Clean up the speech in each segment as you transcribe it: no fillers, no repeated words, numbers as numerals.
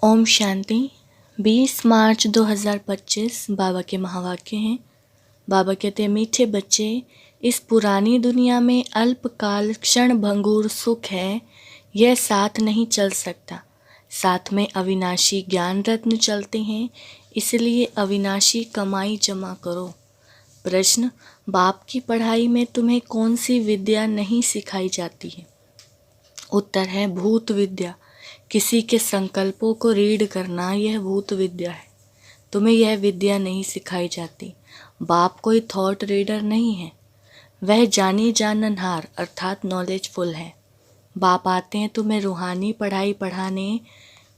ओम शांति। 20 मार्च 2025 बाबा के महावाक्य हैं। बाबा कहते हैं, मीठे बच्चे, इस पुरानी दुनिया में अल्पकाल क्षण भंगुर सुख है, यह साथ नहीं चल सकता। साथ में अविनाशी ज्ञान रत्न चलते हैं, इसलिए अविनाशी कमाई जमा करो। प्रश्न, बाप की पढ़ाई में तुम्हें कौन सी विद्या नहीं सिखाई जाती है? उत्तर है भूत विद्या। किसी के संकल्पों को रीड करना, यह भूत विद्या है। तुम्हें यह विद्या नहीं सिखाई जाती। बाप कोई थॉट रीडर नहीं है, वह जानी जाननहार अर्थात नॉलेजफुल है। बाप आते हैं तुम्हें रूहानी पढ़ाई पढ़ाने,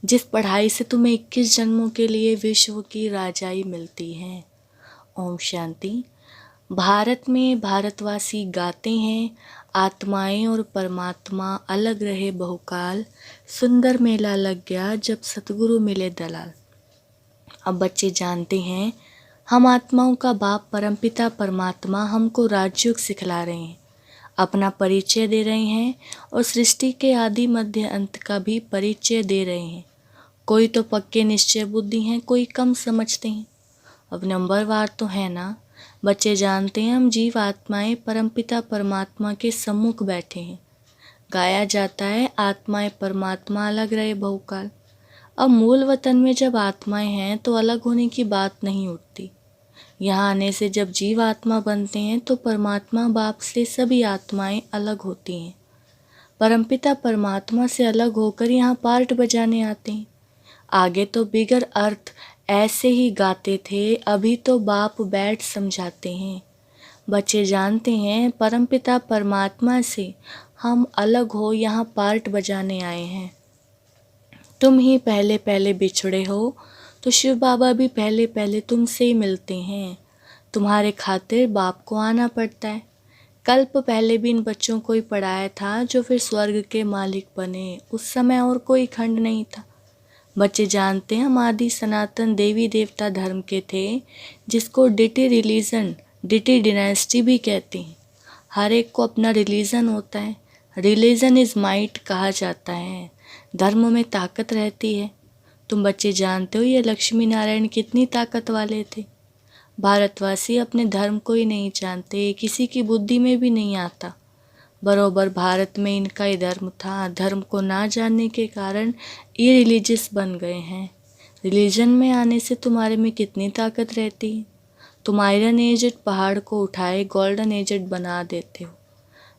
जिस पढ़ाई से तुम्हें 21 जन्मों के लिए विश्व की राजाई मिलती है। ओम शांति। भारत में भारतवासी गाते हैं, आत्माएं और परमात्मा अलग रहे बहुकाल, सुंदर मेला लग गया जब सतगुरु मिले दलाल। अब बच्चे जानते हैं, हम आत्माओं का बाप परमपिता परमात्मा हमको राजयोग सिखला रहे हैं, अपना परिचय दे रहे हैं और सृष्टि के आदि मध्य अंत का भी परिचय दे रहे हैं। कोई तो पक्के निश्चय बुद्धि हैं, कोई कम समझते हैं। अब नंबरवार तो है ना। बच्चे जानते हैं, हम जीव आत्माएं परमपिता परमात्मा के सम्मुख बैठे हैं। गाया जाता है, आत्माएं परमात्मा अलग रहे बहुकाल। अब मूल वतन में जब आत्माएं हैं तो अलग होने की बात नहीं उठती। यहाँ आने से जब जीव आत्मा बनते हैं तो परमात्मा बाप से सभी आत्माएं अलग होती हैं। परमपिता परमात्मा से अलग होकर यहाँ पार्ट बजाने आते हैं। आगे तो बिगर अर्थ ऐसे ही गाते थे, अभी तो बाप बैठ समझाते हैं। बच्चे जानते हैं, परमपिता परमात्मा से हम अलग हो यहाँ पार्ट बजाने आए हैं। तुम ही पहले पहले बिछड़े हो तो शिव बाबा भी पहले पहले तुमसे ही मिलते हैं। तुम्हारे खातिर बाप को आना पड़ता है। कल्प पहले भी इन बच्चों को ही पढ़ाया था, जो फिर स्वर्ग के मालिक बने। उस समय और कोई खंड नहीं था। बच्चे जानते हैं, हम आदि सनातन देवी देवता धर्म के थे, जिसको डिटी रिलीजन, डिटी डिनेस्टी भी कहते हैं। हर एक को अपना रिलीजन होता है। रिलीजन इज माइट कहा जाता है। धर्म में ताकत रहती है। तुम बच्चे जानते हो, ये लक्ष्मी नारायण कितनी ताकत वाले थे। भारतवासी अपने धर्म को ही नहीं जानते, किसी की बुद्धि में भी नहीं आता। बरोबर भारत में इनका ही धर्म था। धर्म को ना जानने के कारण ये रिलीजियस बन गए हैं। रिलीजन में आने से तुम्हारे में कितनी ताकत रहती है। तुम आयरन एजेड पहाड़ को उठाए गोल्डन एजेड बना देते हो।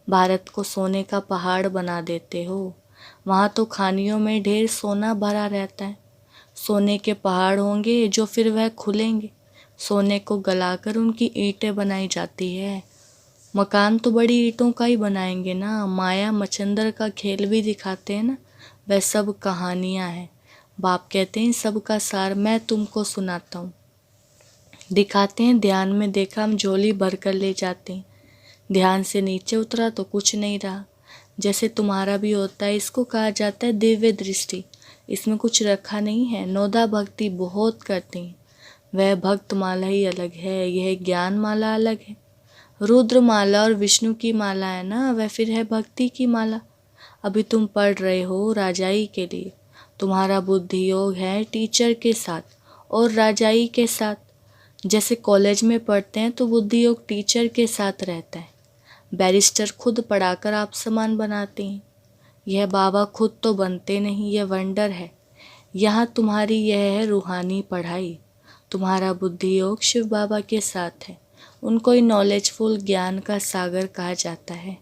भारत को सोने का पहाड़ बना देते हो। वहाँ तो खानियों में ढेर सोना भरा रहता है। सोने के पहाड़ होंगे जो फिर वह खुलेंगे। सोने को गलाकर उनकी ईंटें बनाई जाती है। मकान तो बड़ी ईंटों का ही बनाएंगे ना। माया मचंदर का खेल भी दिखाते हैं ना, वह सब कहानियाँ हैं। बाप कहते हैं, सबका सार मैं तुमको सुनाता हूँ। दिखाते हैं, ध्यान में देखा, हम झोली भर कर ले जाते हैं। ध्यान से नीचे उतरा तो कुछ नहीं रहा। जैसे तुम्हारा भी होता है, इसको कहा जाता है दिव्य दृष्टि। इसमें कुछ रखा नहीं है। नौदा भक्ति बहुत करते हैं, वह भक्त माला ही अलग है, यह ज्ञान माला अलग है। रुद्र माला और विष्णु की माला है ना, वह फिर है भक्ति की माला। अभी तुम पढ़ रहे हो राजाई के लिए। तुम्हारा बुद्धि योग है टीचर के साथ और राजाई के साथ। जैसे कॉलेज में पढ़ते हैं तो बुद्धि योग टीचर के साथ रहता है। बैरिस्टर खुद पढ़ाकर आप समान बनाते हैं। यह बाबा खुद तो बनते नहीं, यह वंडर है। यहाँ तुम्हारी यह है रूहानी पढ़ाई। तुम्हारा बुद्धि योग शिव बाबा के साथ है। उनको ही नॉलेजफुल ज्ञान का सागर कहा जाता है।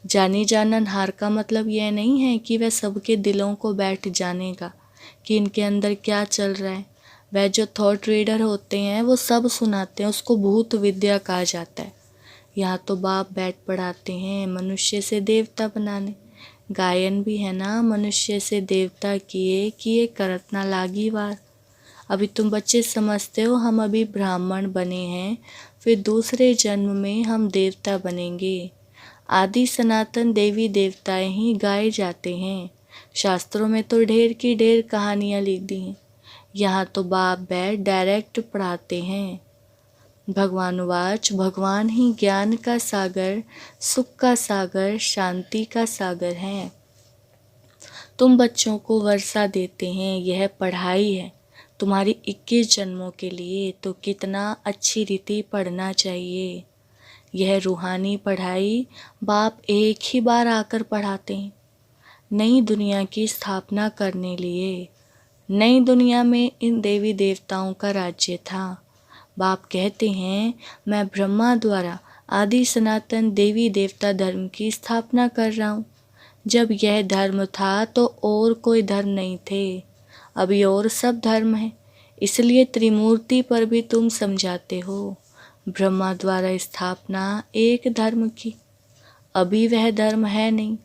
जानी जाननहार का मतलब यह नहीं है कि वह सबके दिलों को बैठ जानेगा कि इनके अंदर क्या चल रहा है। वह जो थॉट रीडर होते हैं वो सब सुनाते हैं, उसको भूत विद्या कहा जाता है। यहाँ तो बाप बैठ पढ़ाते हैं मनुष्य से देवता बनाने। गायन भी है ना, मनुष्य से देवता किए किए करत ना लागी वार। अभी तुम बच्चे समझते हो, हम अभी ब्राह्मण बने हैं, फिर दूसरे जन्म में हम देवता बनेंगे। आदि सनातन देवी देवताएं ही गाए जाते हैं। शास्त्रों में तो ढेर की ढेर कहानियाँ लिख दी हैं। यहाँ तो बाप बैठ डायरेक्ट पढ़ाते हैं। भगवानुवाच, भगवान ही ज्ञान का सागर, सुख का सागर, शांति का सागर है। तुम बच्चों को वर्षा देते हैं, यह पढ़ाई है तुम्हारी 21 जन्मों के लिए, तो कितना अच्छी रीति पढ़ना चाहिए। यह रूहानी पढ़ाई बाप एक ही बार आकर पढ़ाते हैं, नई दुनिया की स्थापना करने लिए। नई दुनिया में इन देवी देवताओं का राज्य था। बाप कहते हैं, मैं ब्रह्मा द्वारा आदि सनातन देवी देवता धर्म की स्थापना कर रहा हूँ। जब यह धर्म था तो और कोई धर्म नहीं थे, अभी और सब धर्म है। इसलिए त्रिमूर्ति पर भी तुम समझाते हो। ब्रह्मा द्वारा स्थापना एक धर्म की, अभी वह धर्म है नहीं।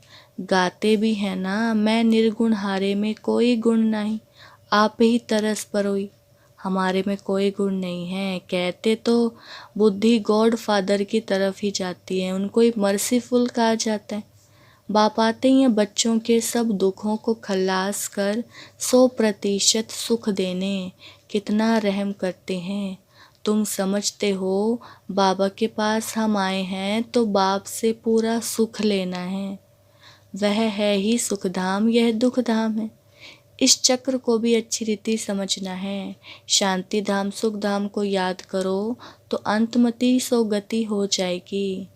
गाते भी है ना, मैं निर्गुण हारे में कोई गुण नहीं, आप ही तरस परोई, हमारे में कोई गुण नहीं है। कहते तो बुद्धि गॉड फादर की तरफ ही जाती है, उनको ही मर्सीफुल कहा जाता है। बाप आते ही बच्चों के सब दुखों को खल्लास कर 100% सुख देने कितना रहम करते हैं। तुम समझते हो बाबा के पास हम आए हैं तो बाप से पूरा सुख लेना है। वह है ही सुखधाम, यह दुखधाम है। इस चक्र को भी अच्छी रीति समझना है। शांति धाम सुख धाम को याद करो तो अंतमति सो गति हो जाएगी।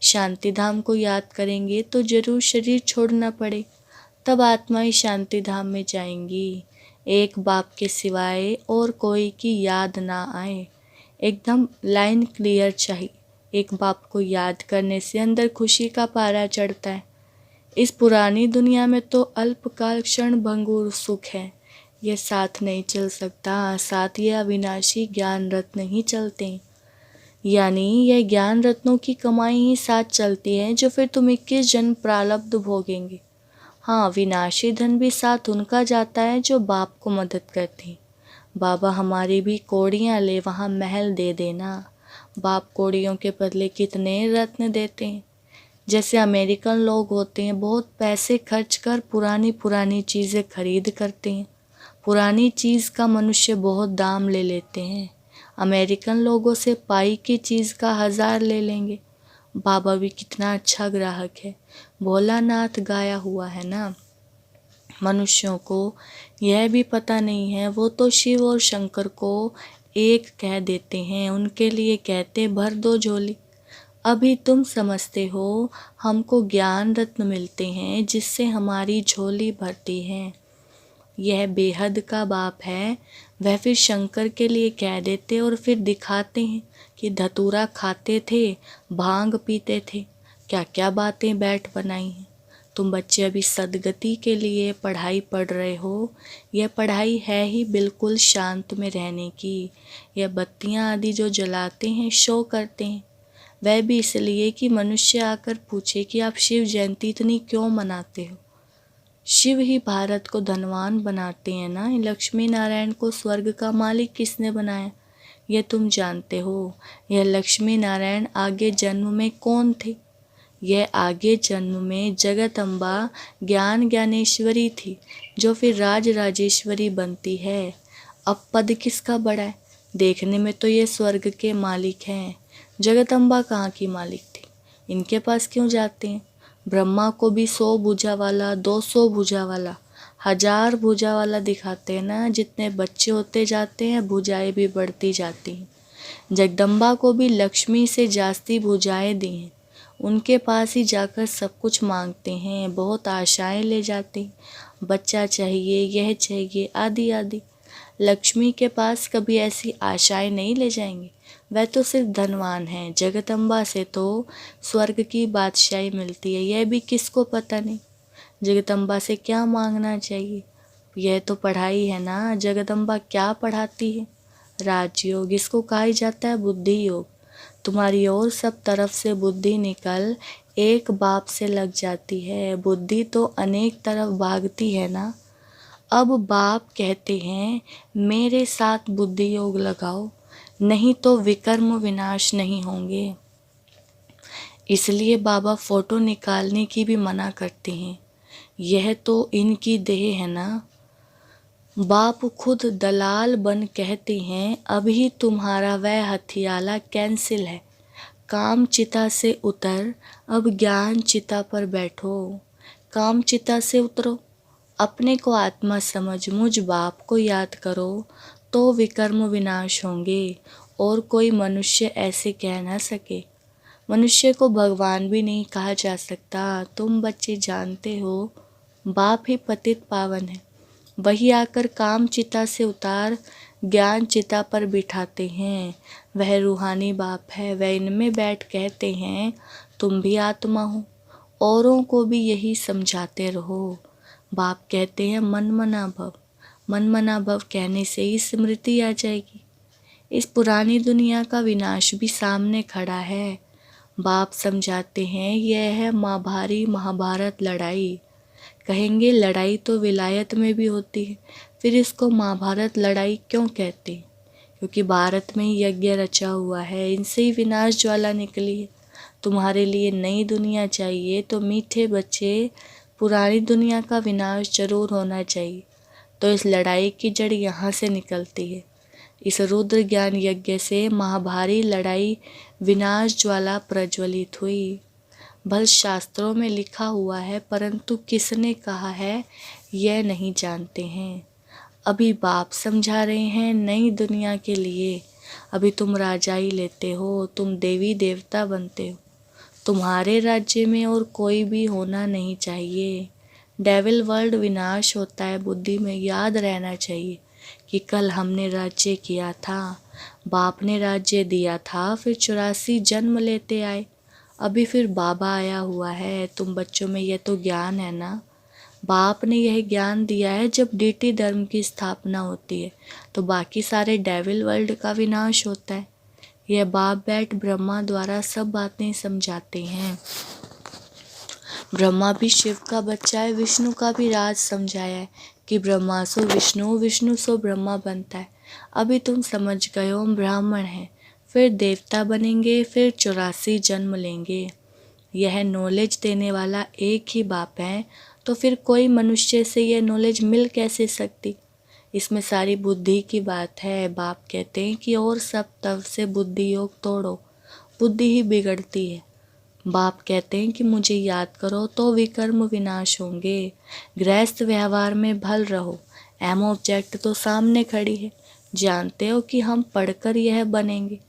शांति धाम को याद करेंगे तो जरूर शरीर छोड़ना पड़े, तब आत्माएं शांति धाम में जाएंगी। एक बाप के सिवाय और कोई की याद ना आए, एकदम लाइन क्लियर चाहिए। एक बाप को याद करने से अंदर खुशी का पारा चढ़ता है। इस पुरानी दुनिया में तो अल्पकाल क्षण भंगुर सुख है, ये साथ नहीं चल सकता। साथ ये अविनाशी ज्ञान रत्न ही चलते हैं, यानी यह ज्ञान रत्नों की कमाई ही साथ चलती है, जो फिर तुम 21 जन्म प्रारब्ध भोगेंगे। हाँ, विनाशी धन भी साथ उनका जाता है जो बाप को मदद करते हैं। बाबा हमारी भी कौड़ियाँ ले वहाँ महल दे देना। बाप कौड़ियों के बदले कितने रत्न देते हैं। जैसे अमेरिकन लोग होते हैं, बहुत पैसे खर्च कर पुरानी पुरानी चीज़ें खरीद करते हैं। पुरानी चीज़ का मनुष्य बहुत दाम ले लेते हैं। अमेरिकन लोगों से पाई की चीज़ का 1000 ले लेंगे। बाबा भी कितना अच्छा ग्राहक है, भोलानाथ गाया हुआ है ना। मनुष्यों को यह भी पता नहीं है, वो तो शिव और शंकर को एक कह देते हैं, उनके लिए कहते भर दो झोली। अभी तुम समझते हो, हमको ज्ञान रत्न मिलते हैं जिससे हमारी झोली भरती है। यह बेहद का बाप है। वह फिर शंकर के लिए कह देते और फिर दिखाते हैं कि धतूरा खाते थे, भांग पीते थे, क्या क्या बातें बैठ बनाई हैं। तुम बच्चे अभी सदगति के लिए पढ़ाई पढ़ रहे हो। यह पढ़ाई है ही बिल्कुल शांत में रहने की। यह बत्तियां आदि जो जलाते हैं, शो करते हैं, वह भी इसलिए कि मनुष्य आकर पूछे कि आप शिव जयंती इतनी क्यों मनाते हो। शिव ही भारत को धनवान बनाते हैं ना। लक्ष्मी नारायण को स्वर्ग का मालिक किसने बनाया, यह तुम जानते हो। यह लक्ष्मी नारायण आगे जन्म में कौन थे? यह आगे जन्म में जगत अम्बा ज्ञान ज्ञानेश्वरी थी, जो फिर राज राजेश्वरी बनती है। अब पद किसका बड़ा है? देखने में तो ये स्वर्ग के मालिक हैं। जगत अम्बा कहाँ की मालिक थी? इनके पास क्यों जाते हैं? ब्रह्मा को भी 100 भुजा वाला, 200 भुजा वाला, 1000 भुजा वाला दिखाते हैं ना। जितने बच्चे होते जाते हैं, भुजाएं भी बढ़ती जाती हैं। जगदम्बा को भी लक्ष्मी से जास्ती भुजाएं दी हैं। उनके पास ही जाकर सब कुछ मांगते हैं, बहुत आशाएं ले जाते हैं, बच्चा चाहिए, यह चाहिए, आदि आदि। लक्ष्मी के पास कभी ऐसी आशाएं नहीं ले जाएंगे, वह तो सिर्फ धनवान है। जगदम्बा से तो स्वर्ग की बादशाही मिलती है, यह भी किसको पता नहीं। जगदम्बा से क्या मांगना चाहिए, यह तो पढ़ाई है ना। जगदम्बा क्या पढ़ाती है? राजयोग, इसको कहा जाता है बुद्धि योग। तुम्हारी और सब तरफ से बुद्धि निकल एक बाप से लग जाती है। बुद्धि तो अनेक तरफ भागती है ना। अब बाप कहते हैं, मेरे साथ बुद्धि योग लगाओ, नहीं तो विकर्म विनाश नहीं होंगे। इसलिए बाबा फोटो निकालने की भी मना करते हैं, यह तो इनकी देह है ना। बाप खुद दलाल बन कहते हैं, अभी तुम्हारा वह हथियाला कैंसिल है। काम चिता से उतर, अब ज्ञान चिता पर बैठो। काम चिता से उतरो, अपने को आत्मा समझ मुझ बाप को याद करो तो विकर्म विनाश होंगे और कोई मनुष्य ऐसे कह ना सके। मनुष्य को भगवान भी नहीं कहा जा सकता। तुम बच्चे जानते हो बाप ही पतित पावन है, वही आकर काम चिता से उतार ज्ञान चिता पर बिठाते हैं। वह रूहानी बाप है, वह इनमें बैठ कहते हैं तुम भी आत्मा हो, औरों को भी यही समझाते रहो। बाप कहते हैं मन मना भव, मन मना भव कहने से ही स्मृति आ जाएगी। इस पुरानी दुनिया का विनाश भी सामने खड़ा है। बाप समझाते हैं यह है महाभारी महाभारत लड़ाई। कहेंगे लड़ाई तो विलायत में भी होती है, फिर इसको महाभारत लड़ाई क्यों कहते हैं? क्योंकि भारत में ही यज्ञ रचा हुआ है, इनसे ही विनाश ज्वाला निकली है। तुम्हारे लिए नई दुनिया चाहिए तो मीठे बच्चे पुरानी दुनिया का विनाश जरूर होना चाहिए। तो इस लड़ाई की जड़ यहाँ से निकलती है। इस रुद्र ज्ञान यज्ञ से महाभारी लड़ाई विनाश ज्वाला प्रज्वलित हुई। भल शास्त्रों में लिखा हुआ है, परंतु किसने कहा है यह नहीं जानते हैं। अभी बाप समझा रहे हैं नई दुनिया के लिए। अभी तुम राजाई लेते हो, तुम देवी देवता बनते हो। तुम्हारे राज्य में और कोई भी होना नहीं चाहिए। डेविल वर्ल्ड विनाश होता है, बुद्धि में याद रहना चाहिए कि कल हमने राज्य किया था, बाप ने राज्य दिया था, फिर 84 जन्म लेते आए, अभी फिर बाबा आया हुआ है। तुम बच्चों में यह तो ज्ञान है ना। बाप ने यह ज्ञान दिया है जब डीटी धर्म की स्थापना होती है तो बाकी सारे डेविल वर्ल्ड का विनाश होता है। यह बाप बैठ ब्रह्मा द्वारा सब बातें समझाते हैं। ब्रह्मा भी शिव का बच्चा है, विष्णु का भी राज समझाया है कि ब्रह्मा सो विष्णु, विष्णु सो ब्रह्मा बनता है। अभी तुम समझ गए हो हम ब्राह्मण हैं, फिर देवता बनेंगे, फिर 84 जन्म लेंगे। यह नॉलेज देने वाला एक ही बाप है, तो फिर कोई मनुष्य से यह नॉलेज मिल कैसे सकती? इसमें सारी बुद्धि की बात है। बाप कहते हैं कि और सब तब से बुद्धि योग तोड़ो, बुद्धि ही बिगड़ती है। बाप कहते हैं कि मुझे याद करो तो विकर्म विनाश होंगे। गृहस्थ व्यवहार में भल रहो। एम ऑब्जेक्ट तो सामने खड़ी है, जानते हो कि हम पढ़कर यह बनेंगे।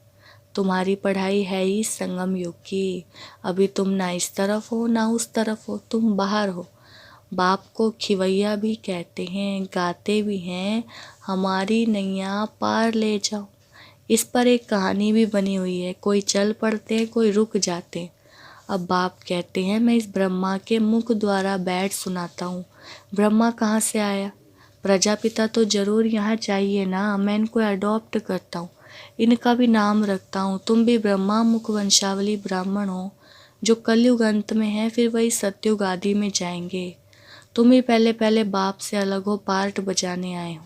तुम्हारी पढ़ाई है ही संगम युग की। अभी तुम ना इस तरफ हो ना उस तरफ हो, तुम बाहर हो। बाप को खिवैया भी कहते हैं, गाते भी हैं, हमारी नैया पार ले जाओ। इस पर एक कहानी भी बनी हुई है, कोई चल पड़ते हैं, कोई रुक जाते हैं। अब बाप कहते हैं मैं इस ब्रह्मा के मुख द्वारा बैठ सुनाता हूँ। ब्रह्मा कहाँ से आया? प्रजापिता तो जरूर यहाँ चाहिए ना, मैं इनको अडॉप्ट करता हूँ, इनका भी नाम रखता हूँ। तुम भी ब्रह्मा मुख वंशावली ब्राह्मण हो, जो कलयुग अंत में है, फिर वही सत्युग आदि में जाएंगे। तुम ही पहले पहले बाप से अलग हो, पार्ट बजाने आए हो।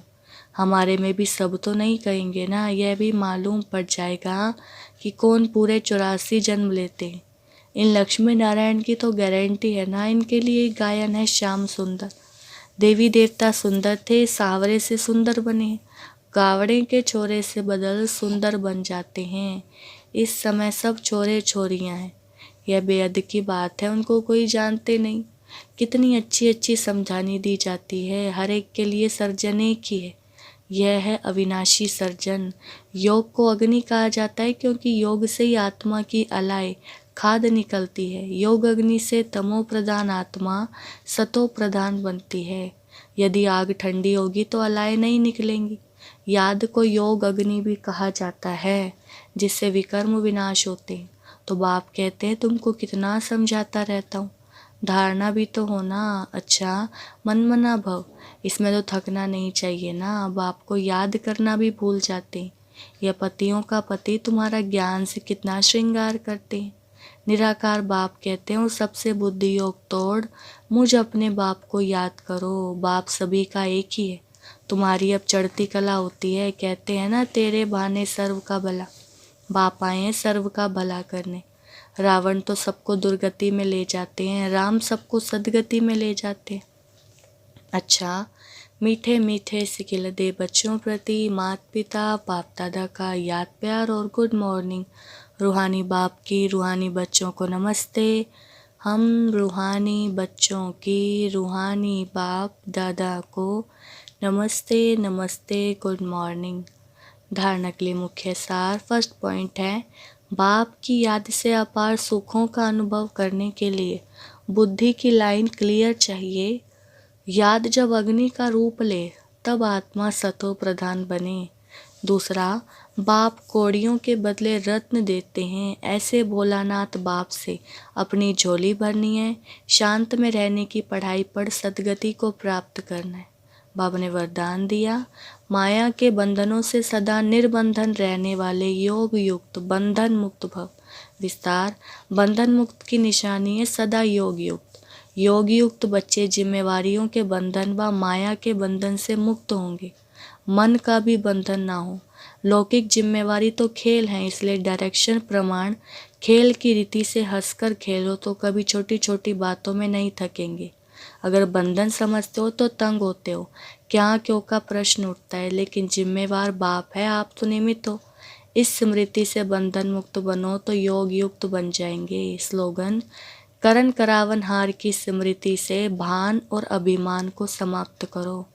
हमारे में भी सब तो नहीं कहेंगे ना, यह भी मालूम पड़ जाएगा कि कौन पूरे 84 जन्म लेते हैं। इन लक्ष्मी नारायण की तो गारंटी है ना, इनके लिए गायन है श्याम सुंदर। देवी देवता सुंदर थे, सावरे से सुंदर बने, गावड़े के छोरे से बदल सुंदर बन जाते हैं। इस समय सब छोरे छोरियां हैं, यह बेअद की बात है, उनको कोई जानते नहीं। कितनी अच्छी अच्छी समझानी दी जाती है, हर एक के लिए सर्जन एक ही है, यह है अविनाशी सर्जन। योग को अग्नि कहा जाता है क्योंकि योग से ही आत्मा की अलाय खाद निकलती है। योग अग्नि से तमो प्रधान आत्मा सतो प्रधान बनती है। यदि आग ठंडी होगी तो अलाय नहीं निकलेंगी। याद को योग अग्नि भी कहा जाता है, जिससे विकर्म विनाश होते हैं। तो बाप कहते हैं तुमको कितना समझाता रहता हूँ, धारणा भी तो होना। अच्छा, मन मना भव, इसमें तो थकना नहीं चाहिए ना। बाप को याद करना भी भूल जाते हैं। यह पतियों का पति तुम्हारा ज्ञान से कितना श्रृंगार करते हैं। निराकार बाप कहते हैं और सबसे बुद्धि योग तोड़ मुझ अपने बाप को याद करो। बाप सभी का एक ही है। तुम्हारी अब चढ़ती कला होती है, कहते हैं ना तेरे बहाने सर्व का भला। बाप आए हैं सर्व का भला करने। रावण तो सबको दुर्गति में ले जाते हैं, राम सबको सदगति में ले जाते हैं। अच्छा, मीठे मीठे सिकिलदे बच्चों प्रति माता पिता बाप दादा का याद प्यार और गुड मॉर्निंग। रूहानी बाप की रूहानी बच्चों को नमस्ते। हम रूहानी बच्चों की रूहानी बाप दादा को नमस्ते नमस्ते गुड मॉर्निंग। धारणा के लिए मुख्य सार। फर्स्ट पॉइंट है, बाप की याद से अपार सुखों का अनुभव करने के लिए बुद्धि की लाइन क्लियर चाहिए। याद जब अग्नि का रूप ले तब आत्मा सतो प्रधान बने। दूसरा, बाप कौड़ियों के बदले रत्न देते हैं। ऐसे भोलानाथ बाप से अपनी झोली भरनी है। शांत में रहने की पढ़ाई पढ़ सदगति को प्राप्त करना है। बाबा ने वरदान दिया, माया के बंधनों से सदा निर्बंधन रहने वाले योग युक्त बंधन मुक्त भव। विस्तार, बंधन मुक्त की निशानी है सदा योग युक्त। योग युक्त बच्चे जिम्मेवारियों के बंधन व माया के बंधन से मुक्त होंगे। मन का भी बंधन ना हो। लौकिक जिम्मेवारी तो खेल है, इसलिए डायरेक्शन प्रमाण खेल की रीति से हंसकर खेलो तो कभी छोटी छोटी बातों में नहीं थकेंगे। अगर बंधन समझते हो तो तंग होते हो, क्या क्यों का प्रश्न उठता है, लेकिन जिम्मेवार बाप है, आप तो निमित्त हो। इस स्मृति से बंधन मुक्त बनो तो योग युक्त बन जाएंगे। स्लोगन, करण करावन हार की स्मृति से भान और अभिमान को समाप्त करो।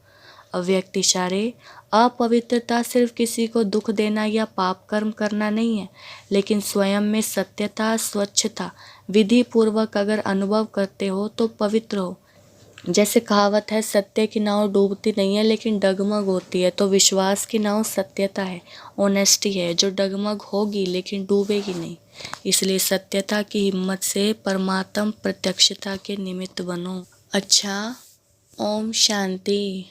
अव्यक्त इशारे, अपवित्रता सिर्फ किसी को दुख देना या पाप कर्म करना नहीं है, लेकिन स्वयं में सत्यता स्वच्छता विधि पूर्वक अगर अनुभव करते हो तो पवित्र हो। जैसे कहावत है, सत्य की नाव डूबती नहीं है लेकिन डगमग होती है, तो विश्वास की नाव सत्यता है, ऑनेस्टी है, जो डगमग होगी लेकिन डूबेगी नहीं। इसलिए सत्यता की हिम्मत से परमात्म प्रत्यक्षता के निमित्त बनो। अच्छा, ओम शांति।